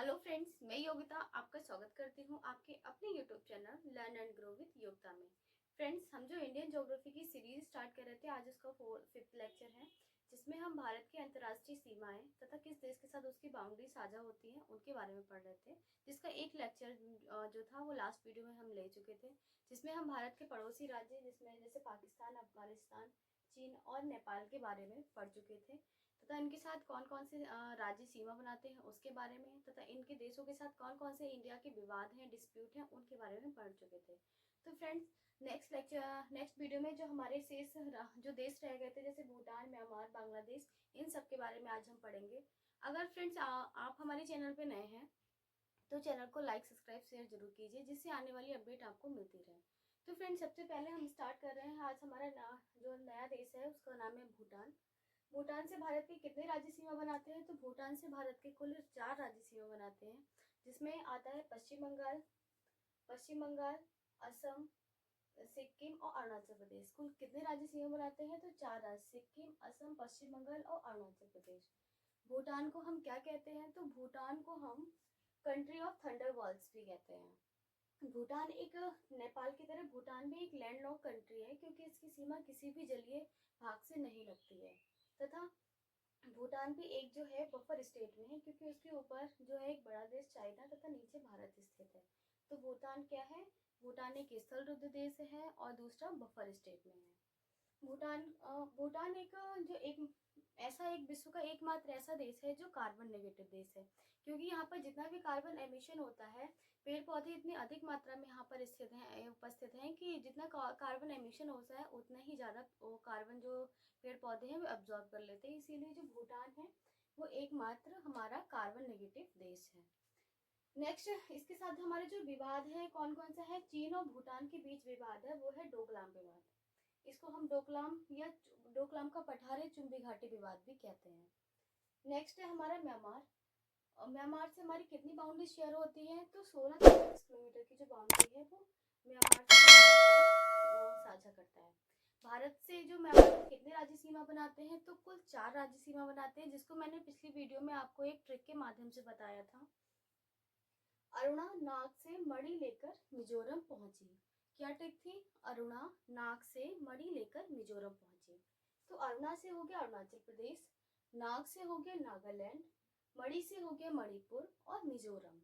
Hello friends, मैं योगिता आपका स्वागत करती हूँ आपके अपने YouTube channel learn and grow with Yogita में। फ्रेंड्स, हम जो इंडियन ज्योग्राफी की सीरीज स्टार्ट कर रहे थे, आज उसका 5th लेक्चर है, जिसमें हम भारत की अंतर्राष्ट्रीय सीमाएं तथा किस देश के साथ उसकी बाउंड्री साझा होती हैं उनके बारे में पढ़ रहे थे। जिसका एक लेक्चर जो था वो लास्ट वीडियो में हम ले चुके थे, जिसमें हम भारत के पड़ोसी राज्य जिसमें जैसे पाकिस्तान, अफगानिस्तान, चीन और नेपाल के बारे में पढ़ चुके थे, तथा इनके साथ कौन कौन से राज्य सीमा बनाते हैं उसके बारे में, तथा इनके देशों के साथ कौन कौन से इंडिया के विवाद हैं, डिस्प्यूट हैं, उनके बारे में पढ़ चुके थे। तो फ्रेंड्स, नेक्स्ट वीडियो में जो हमारे शेष जो देश रह गए थे, जैसे भूटान, म्यांमार, बांग्लादेश, इन सब के बारे में आज हम पढ़ेंगे। अगर फ्रेंड्स आप हमारे चैनल पे नए हैं तो चैनल को लाइक, सब्सक्राइब, शेयर जरूर कीजिए, जिससे आने वाली अपडेट आपको मिलती रहे। तो फ्रेंड्स, सबसे पहले हम स्टार्ट कर रहे हैं। आज हमारा जो नया देश है उसका नाम है भूटान। भूटान से भारत के कितने राज्य सीमा बनाते हैं? तो भूटान से भारत के कुल 4 राज्य सीमा बनाते हैं, जिसमें आता है पश्चिम बंगाल, असम, सिक्किम और अरुणाचल प्रदेश। कुल कितने राज्य सीमा बनाते हैं? तो 4 राज्य, सिक्किम, असम, पश्चिम बंगाल और अरुणाचल प्रदेश। भूटान को हम क्या कहते हैं? तो भूटान को हम कंट्री ऑफ थंडरबॉल्ट्स भी कहते हैं। भूटान एक नेपाल की तरह भूटान भी एक लैंडलॉक कंट्री है, क्योंकि इसकी सीमा किसी भी जलीय भाग से नहीं लगती है। तथा भूटान भी एक जो है बफर स्टेट में है, क्योंकि उसके ऊपर जो है एक बड़ा देश चाइना तथा नीचे भारत स्थित है। तो भूटान क्या है? भूटान एक स्थल रुद्ध देश है और दूसरा बफर स्टेट में है। भूटान एक ऐसा एक विश्व का एकमात्र ऐसा देश है जो कार्बन नेगेटिव देश है, क्योंकि यहाँ पर जितना भी कार्बन एमिशन होता है, पेड़ पौधे इतनी अधिक मात्रा में यहाँ पर उपस्थित हैं कि जितना कार्बन एमिशन होता है उतना ही ज़्यादा कार्बन जो पेड़ पौधे हैं वो अब्जॉर्ब कर लेते हैं। इसीलिए जो भूटान है वो एकमात्र हमारा कार्बन नेगेटिव देश है। नेक्स्ट, इसके साथ हमारे जो विवाद है कौन कौन सा है? चीन और भूटान के बीच विवाद है, वो है डोकलाम विवाद। इसको हम डोकलाम का पठारे चुंबी घाटी विवाद भी कहते हैं। नेक्स्ट है हमारा म्यांमार। म्यांमार से हमारी कितनी बाउंड्री शेयर होती है? तो 16 किलोमीटर की जो बाउंड्री है वो म्यांमार से साझा करता है। भारत से जो म्यांमार कितने राज्य सीमा बनाते हैं? तो कुल 4 राज्य सीमा बनाते हैं, जिसको मैंने पिछली वीडियो में आपको एक ट्रिक के माध्यम से बताया था। अरुणा नाग से मणि लेकर मिजोरम पहुंची। क्या ट्रिक थी? अरुणा नाग से मणि लेकर मिजोरम पहुंची। तो अरुणा से हो गया अरुणाचल प्रदेश, नाग से हो गया नागालैंड, मणि से हो गया मणिपुर और मिजोरम।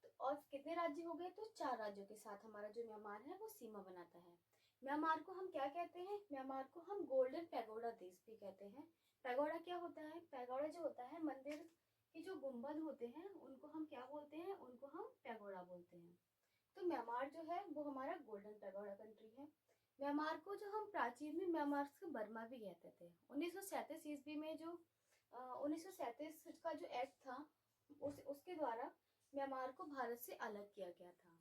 तो और कितने राज्य हो गए? तो 4 राज्यों के साथ हमारा जो म्यांमार है वो सीमा बनाता है। म्यांमार को हम क्या कहते हैं? म्यांमार को हम गोल्डन पैगोडा देश भी कहते हैं। पैगोडा क्या होता है? पैगोडा जो होता है, मंदिर के जो गुंबद होते हैं उनको हम क्या बोलते हैं? उनको हम पैगोडा बोलते हैं। तो म्यांमार जो है वो हमारा गोल्डन पैगोडा कंट्री है। म्यांमार को जो हम प्राचीन में म्यांमार को बर्मा भी कहते थे। 1937 ईस्वी में जो 1937 का जो एक्ट था उसके द्वारा म्यांमार को भारत से अलग किया गया था।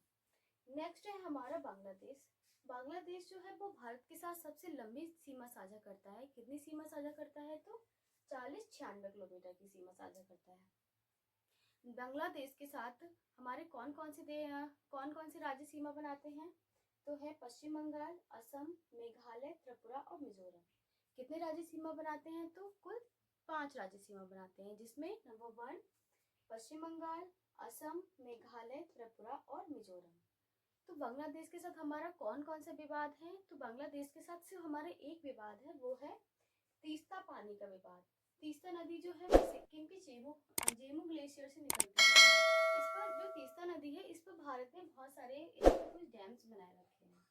नेक्स्ट है हमारा बांग्लादेश। बांग्लादेश जो है वो भारत के साथ सबसे लंबी सीमा साझा करता है। कितनी सीमा साझा करता है? तो 40-96 किलोमीटर की सीमा साझा करता है। बांग्लादेश के साथ हमारे कौन कौन से राज्य सीमा बनाते हैं? तो है पश्चिम बंगाल, असम, मेघालय, त्रिपुरा और मिजोरम। कितने राज्य सीमा बनाते हैं? तो कुल 5 राज्य सीमा बनाते हैं, जिसमें नंबर 1 पश्चिम बंगाल, असम, मेघालय, त्रिपुरा और मिजोरम। तो बांग्लादेश के साथ हमारा कौन कौन सा विवाद है? तो बांग्लादेश के साथ सिर्फ हमारा एक विवाद है, वो है तीस्ता पानी का विवाद। तीस्ता नदी जो है वो सिक्किम के जेमू ग्लेशियर से निकलती है। इस पर जो तीस्ता नदी है, इस पर भारत ने बहुत सारे कुछ डैम्स बनाए रखे हैं।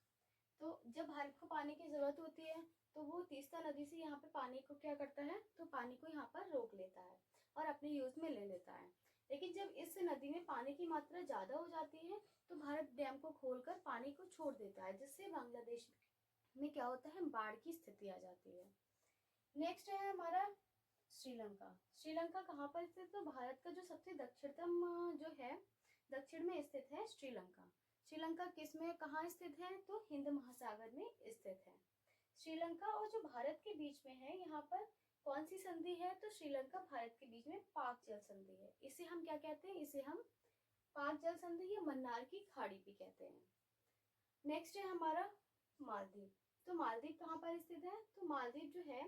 तो जब भारत को पानी की जरूरत होती है तो वो तीस्ता नदी से यहाँ पे पानी को क्या करता है? तो पानी को यहाँ पर रोक लेता है और अपने यूज में ले लेता है। लेकिन जब इस नदी में पानी की मात्रा ज्यादा हो जाती है तो भारत डैम को खोलकर पानी को छोड़ देता है, जिससे बांग्लादेश में क्या होता है? बाढ़ की स्थिति आ जाती है। नेक्स्ट है हमारा श्रीलंका। श्रीलंका कहाँ पर स्थित? तो भारत का जो सबसे दक्षिणतम जो है, दक्षिण में स्थित है श्रीलंका। श्रीलंका किस में कहाँ स्थित है? तो हिंद महासागर में स्थित है। श्रीलंका और जो भारत के बीच में है, यहाँ पर कौन सी संधि है? तो श्रीलंका भारत के बीच में पाक जल संधि है। इसे हम क्या कहते हैं? इसे हम पाक जल संधि या मन्नार की खाड़ी भी कहते हैं। नेक्स्ट है हमारा मालदीव। तो मालदीव कहाँ पर स्थित है? तो मालदीव जो है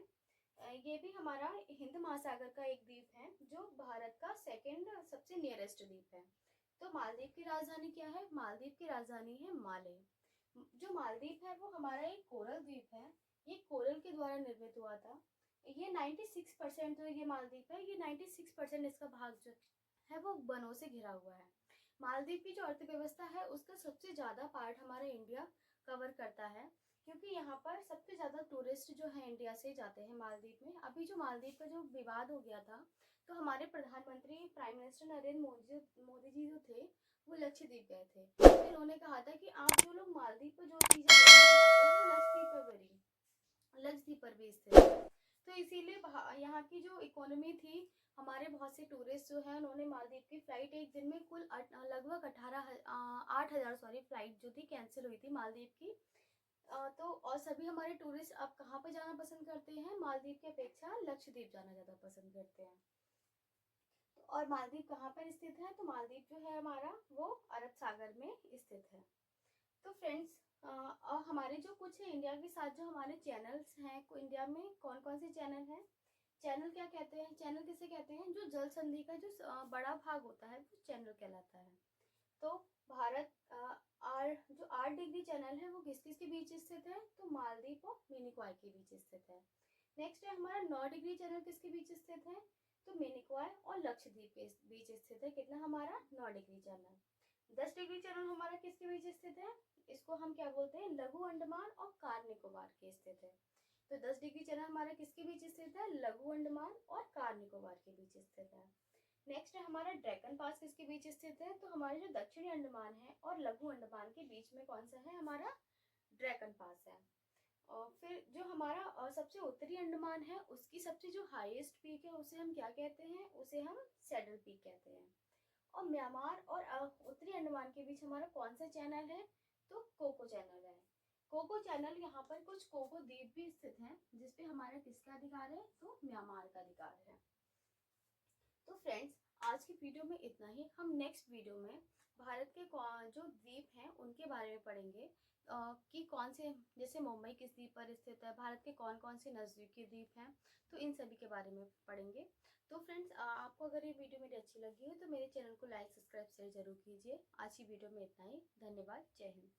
ये भी हमारा हिंद महासागर का एक द्वीप है जो भारत का सेकंड सबसे नियरेस्ट द्वीप है। तो मालदीव की राजधानी क्या है? मालदीव की राजधानी है माले। जो मालदीव है वो हमारा एक कोरल द्वीप है। ये कोरल के द्वारा निर्मित हुआ था। ये 96% जो ये मालदीव है, ये 96% इसका भाग जो है वो वनों से घिरा हुआ है। मालदीव की जो अर्थव्यवस्था है उसका सबसे ज्यादा पार्ट हमारा इंडिया कवर करता है, क्योंकि यहाँ पर सबसे ज्यादा टूरिस्ट जो है इंडिया से जाते हैं मालदीव में। अभी जो मालदीव का जो विवाद हो गया था, तो हमारे प्रधानमंत्री प्राइम मिनिस्टर नरेंद्र मोदी जी जो थे वो लक्षद्वीप गए थे। तो इन्होंने कहा था कि आप जो लोग मालदीव पर जो चीजें वो लक्षद्वीप पर भी स्थित है। तो इसीलिए यहाँ की जो इकोनॉमी थी, हमारे बहुत से टूरिस्ट जो है उन्होंने मालदीव की फ्लाइट एक दिन में कुल लगभग 8,000 फ्लाइट जो थी कैंसिल हुई थी मालदीव की। तो और सभी हमारे टूरिस्ट अब कहाँ पे जाना पसंद करते हैं? मालदीव की अपेक्षा लक्षद्वीप जाना ज्यादा पसंद करते हैं। और मालदीव कहाँ पर स्थित है? तो मालदीव जो है हमारा वो अरब सागर में स्थित है। तो फ्रेंड्स, और हमारे जो कुछ है इंडिया के साथ जो हमारे चैनल्स हैं, इंडिया में कौन कौन से चैनल हैं? चैनल क्या कहते हैं? चैनल किसे कहते हैं? जो जल संधि का जो बड़ा भाग होता है वो चैनल कहलाता है। तो भारत जो 8 डिग्री चैनल है वो किस किस के बीच स्थित है? तो मालदीव और मिनिकॉय के बीच स्थित है। नेक्स्ट है हमारा 9 डिग्री चैनल किसके बीच स्थित है? तो मिनिकॉय और लक्षद्वीप के बीच स्थित है। कितना हमारा? 9 डिग्री चैनल। 10 डिग्री चैनल हमारा किसके बीच स्थित है? इसको हम क्या बोलते हैं? लघु अंडमान और कार निकोबार के स्थित है। तो 10 डिग्री चैनल हमारा किसके बीच स्थित है? लघु अंडमान और कार निकोबार के बीच स्थित है। नेक्स्ट है हमारा ड्रैगन पास किसके बीच स्थित है? तो हमारे जो दक्षिणी अंडमान है और लघु अंडमान के बीच में कौन सा है? हमारा ड्रैगन पास है। और फिर जो हमारा सबसे उत्तरी अंडमान है उसकी सबसे जो हाईएस्ट पीक है उसे हम क्या कहते हैं? उसे हम सैडल पीक कहते हैं। और म्यांमार और उत्तरी अंडमान के बीच हमारा कौन सा चैनल है? तो कोको चैनल है। कोको चैनल, यहाँ पर कुछ कोको द्वीप भी स्थित हैं जिसपे हमारा किसका अधिकार है? तो म्यांमार का अधिकार है। तो फ्रेंड्स, आज की वीडियो में इतना ही। हम नेक्स्ट वीडियो में भारत के जो द्वीप हैं उनके बारे में पढ़ेंगे, कि कौन से, जैसे मुंबई किस द्वीप पर स्थित है, भारत के कौन कौन से नजदीकी द्वीप हैं, तो इन सभी के बारे में पढ़ेंगे। तो फ्रेंड्स, आपको अगर ये वीडियो मेरी अच्छी लगी हो तो मेरे चैनल को लाइक सब्सक्राइब शेयर जरूर कीजिए। आज की वीडियो में इतना ही। धन्यवाद। जय हिंद।